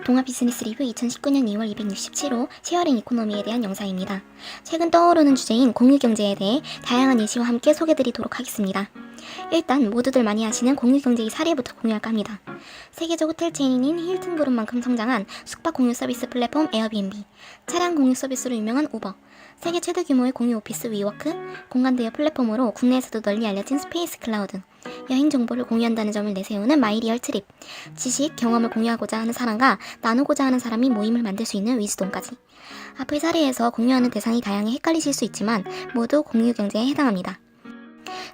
동아 비즈니스 리뷰 2019년 2월 267호 쉐어링 이코노미에 대한 영상입니다. 최근 떠오르는 주제인 공유경제에 대해 다양한 예시와 함께 소개드리도록 하겠습니다. 일단 모두들 많이 아시는 공유경제의 사례부터 공유할까 합니다. 세계적 호텔 체인인 힐튼 그룹만큼 성장한 숙박 공유 서비스 플랫폼 에어비앤비, 차량 공유 서비스로 유명한 우버, 세계 최대 규모의 공유 오피스 위워크, 공간 대여 플랫폼으로 국내에서도 널리 알려진 스페이스 클라우드, 여행 정보를 공유한다는 점을 내세우는 마이리얼 트립, 지식, 경험을 공유하고자 하는 사람과 나누고자 하는 사람이 모임을 만들 수 있는 위즈돔까지. 앞의 사례에서 공유하는 대상이 다양해 헷갈리실 수 있지만 모두 공유경제에 해당합니다.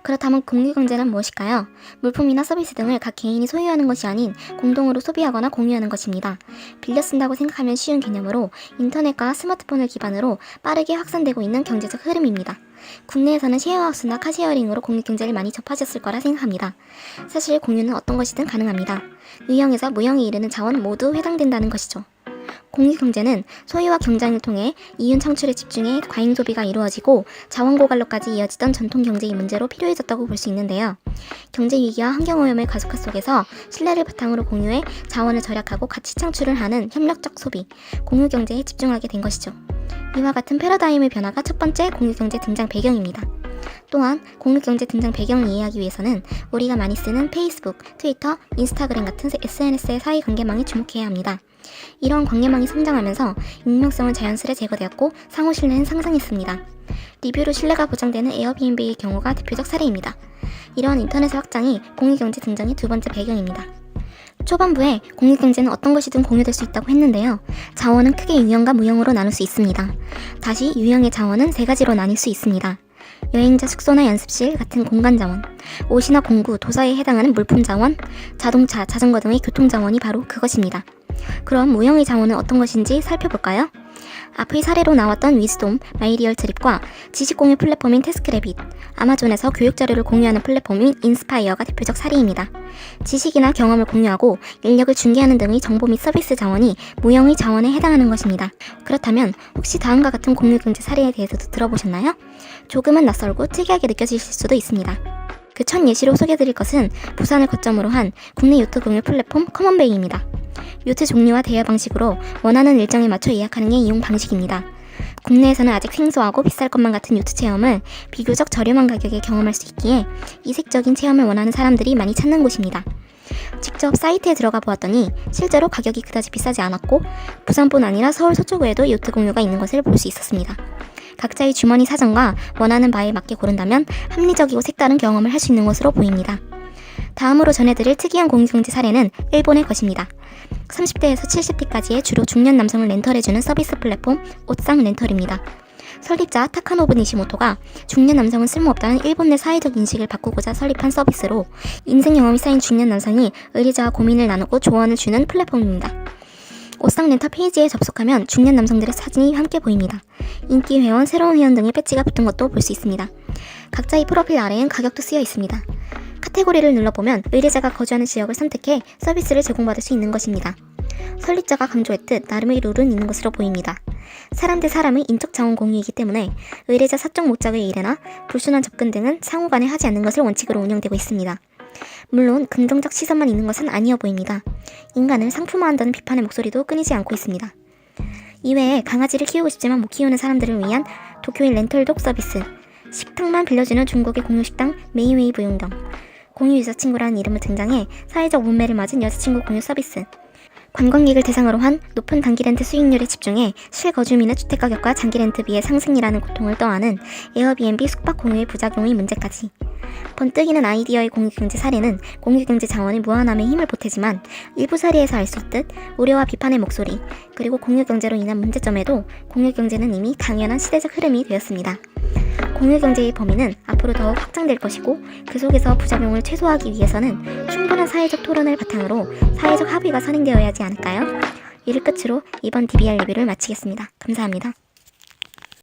그렇다면 공유경제는 무엇일까요? 물품이나 서비스 등을 각 개인이 소유하는 것이 아닌 공동으로 소비하거나 공유하는 것입니다. 빌려 쓴다고 생각하면 쉬운 개념으로 인터넷과 스마트폰을 기반으로 빠르게 확산되고 있는 경제적 흐름입니다. 국내에서는 쉐어하우스나 카쉐어링으로 공유경제를 많이 접하셨을 거라 생각합니다. 사실 공유는 어떤 것이든 가능합니다. 유형에서 무형에 이르는 자원 모두 해당된다는 것이죠. 공유경제는 소유와 경쟁을 통해 이윤 창출에 집중해 과잉 소비가 이루어지고 자원 고갈로까지 이어지던 전통 경제의 문제로 필요해졌다고 볼 수 있는데요. 경제 위기와 환경오염의 가속화 속에서 신뢰를 바탕으로 공유해 자원을 절약하고 가치 창출을 하는 협력적 소비, 공유경제에 집중하게 된 것이죠. 이와 같은 패러다임의 변화가 첫 번째 공유경제 등장 배경입니다. 또한 공유경제 등장 배경을 이해하기 위해서는 우리가 많이 쓰는 페이스북, 트위터, 인스타그램 같은 SNS의 사이관계망에 주목해야 합니다. 이러한 관계망이 성장하면서 익명성은 자연스레 제거되었고 상호 신뢰는 상승했습니다. 리뷰로 신뢰가 보장되는 에어비앤비의 경우가 대표적 사례입니다. 이러한 인터넷의 확장이 공유경제 등장의 두 번째 배경입니다. 초반부에 공유경제는 어떤 것이든 공유될 수 있다고 했는데요. 자원은 크게 유형과 무형으로 나눌 수 있습니다. 다시 유형의 자원은 세 가지로 나뉠 수 있습니다. 여행자 숙소나 연습실 같은 공간 자원, 옷이나 공구, 도서에 해당하는 물품 자원, 자동차, 자전거 등의 교통 자원이 바로 그것입니다. 그럼 무형의 자원은 어떤 것인지 살펴볼까요? 앞의 사례로 나왔던 위즈돔, 마이리얼 트립과 지식 공유 플랫폼인 태스크래빗, 아마존에서 교육 자료를 공유하는 플랫폼인 인스파이어가 대표적 사례입니다. 지식이나 경험을 공유하고 인력을 중개하는 등의 정보 및 서비스 자원이 무형의 자원에 해당하는 것입니다. 그렇다면 혹시 다음과 같은 공유경제 사례에 대해서도 들어보셨나요? 조금은 낯설고 특이하게 느껴지실 수도 있습니다. 그 첫 예시로 소개드릴 것은 부산을 거점으로 한 국내 요트 공유 플랫폼 커먼베이입니다. 요트 종류와 대여 방식으로 원하는 일정에 맞춰 예약하는 게 이용 방식입니다. 국내에서는 아직 생소하고 비쌀 것만 같은 요트 체험을 비교적 저렴한 가격에 경험할 수 있기에 이색적인 체험을 원하는 사람들이 많이 찾는 곳입니다. 직접 사이트에 들어가 보았더니 실제로 가격이 그다지 비싸지 않았고 부산뿐 아니라 서울 서초구에도 요트 공유가 있는 것을 볼 수 있었습니다. 각자의 주머니 사정과 원하는 바에 맞게 고른다면 합리적이고 색다른 경험을 할 수 있는 것으로 보입니다. 다음으로 전해드릴 특이한 공유경제 사례는 일본의 것입니다. 30대에서 70대까지의 주로 중년 남성을 렌털해주는 서비스 플랫폼 옷상 렌털입니다. 설립자 타카노부 니시모토가 중년 남성은 쓸모없다는 일본 내 사회적 인식을 바꾸고자 설립한 서비스로 인생 경험이 쌓인 중년 남성이 의뢰자와 고민을 나누고 조언을 주는 플랫폼입니다. 옷상 렌터 페이지에 접속하면 중년 남성들의 사진이 함께 보입니다. 인기 회원, 새로운 회원 등의 배지가 붙은 것도 볼 수 있습니다. 각자의 프로필 아래엔 가격도 쓰여 있습니다. 카테고리를 눌러보면 의뢰자가 거주하는 지역을 선택해 서비스를 제공받을 수 있는 것입니다. 설립자가 강조했듯 나름의 룰은 있는 것으로 보입니다. 사람 대 사람의 인적 자원 공유이기 때문에 의뢰자 사적 목적의 일회나 불순한 접근 등은 상호간에 하지 않는 것을 원칙으로 운영되고 있습니다. 물론 긍정적 시선만 있는 것은 아니어 보입니다. 인간을 상품화한다는 비판의 목소리도 끊이지 않고 있습니다. 이외에 강아지를 키우고 싶지만 못 키우는 사람들을 위한 도쿄의 렌털독 서비스, 식탁만 빌려주는 중국의 공유식당 메이웨이 부용경, 공유 여자친구라는 이름을 등장해 사회적 문매를 맞은 여자친구 공유 서비스, 관광객을 대상으로 한 높은 단기 렌트 수익률에 집중해 실거주민의 주택가격과 장기 렌트비의 상승이라는 고통을 떠안은 에어비앤비 숙박 공유의 부작용의 문제까지. 번뜩이는 아이디어의 공유경제 사례는 공유경제 자원의 무한함에 힘을 보태지만 일부 사례에서 알 수 있듯 우려와 비판의 목소리, 그리고 공유경제로 인한 문제점에도 공유경제는 이미 당연한 시대적 흐름이 되었습니다. 공유경제의 범위는 앞으로 더욱 확장될 것이고 그 속에서 부작용을 최소화하기 위해서는 충분한 사회적 토론을 바탕으로 사회적 합의가 선행되어야 하지 않을까요? 이를 끝으로 이번 DBR 리뷰를 마치겠습니다. 감사합니다.